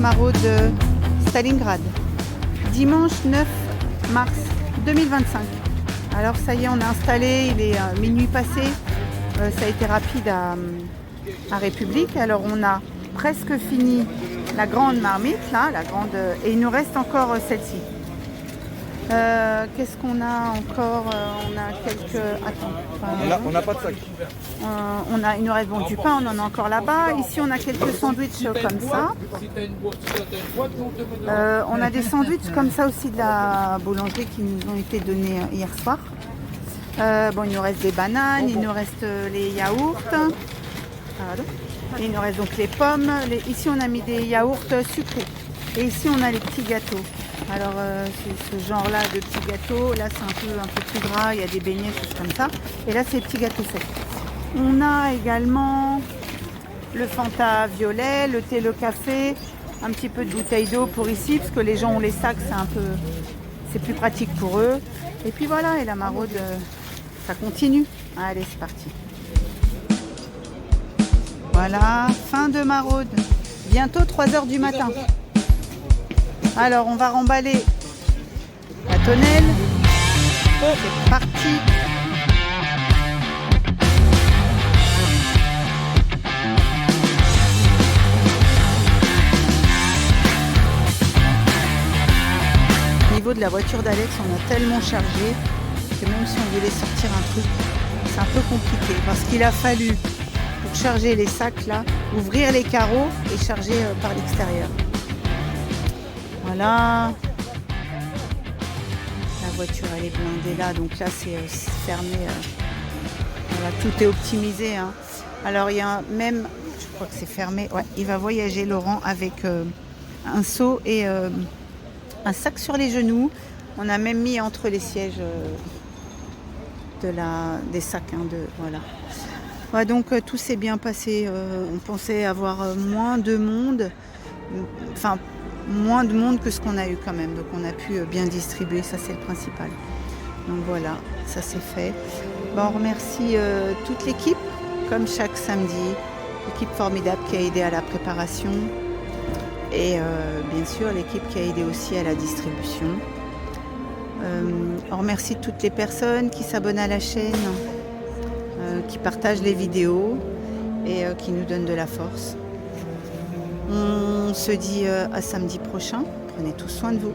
maraude Stalingrad. Dimanche 9 mars 2025. Alors ça y est, on a installé, il est minuit passé. Ça a été rapide à République. Alors on a presque fini la grande marmite, là, et il nous reste encore celle-ci. Qu'est-ce qu'on a encore? On a quelques... Attends. On n'a pas de sac. Il nous reste du pain, on en a encore là-bas. Ici, on a quelques sandwichs comme ça. On a des sandwichs comme ça aussi de la boulangerie qui nous ont été donnés hier soir. Bon, il nous reste des bananes, il nous reste les yaourts. Pardon. Et il nous reste donc les pommes. Ici, on a mis des yaourts sucrés. Et ici, on a les petits gâteaux. Alors, c'est ce genre-là de petits gâteaux. Là, c'est un peu plus gras. Il y a des beignets, choses comme ça. Et là, c'est les petits gâteaux secs. On a également le Fanta violet, le thé, le café. Un petit peu de bouteille d'eau pour ici, parce que les gens ont les sacs, c'est plus pratique pour eux. Et puis voilà, et la maraude, ça continue. Allez, c'est parti. Voilà, fin de maraude. Bientôt 3 h du matin. Alors, on va remballer la tonnelle. C'est parti. Au niveau de la voiture d'Alex, on a tellement chargé que même si on voulait sortir un truc, c'est un peu compliqué parce qu'il a fallu, pour charger les sacs là, ouvrir les carreaux et charger par l'extérieur. Voilà. La voiture elle est blindée là, donc là c'est fermé. Voilà, tout est optimisé. Hein. Alors il y a même, je crois que c'est fermé. Ouais, il va voyager Laurent avec un seau et un sac sur les genoux. On a même mis entre les sièges des sacs. Voilà. Ouais, donc tout s'est bien passé. On pensait avoir moins de monde. Enfin, moins de monde que ce qu'on a eu quand même. Donc on a pu bien distribuer. Ça, c'est le principal. Donc voilà, ça c'est fait. Bon, on remercie toute l'équipe, comme chaque samedi. L'équipe formidable qui a aidé à la préparation. Et bien sûr l'équipe qui a aidé aussi à la distribution. On remercie toutes les personnes qui s'abonnent à la chaîne, qui partagent les vidéos et qui nous donnent de la force. On se dit à samedi prochain. Prenez tous soin de vous.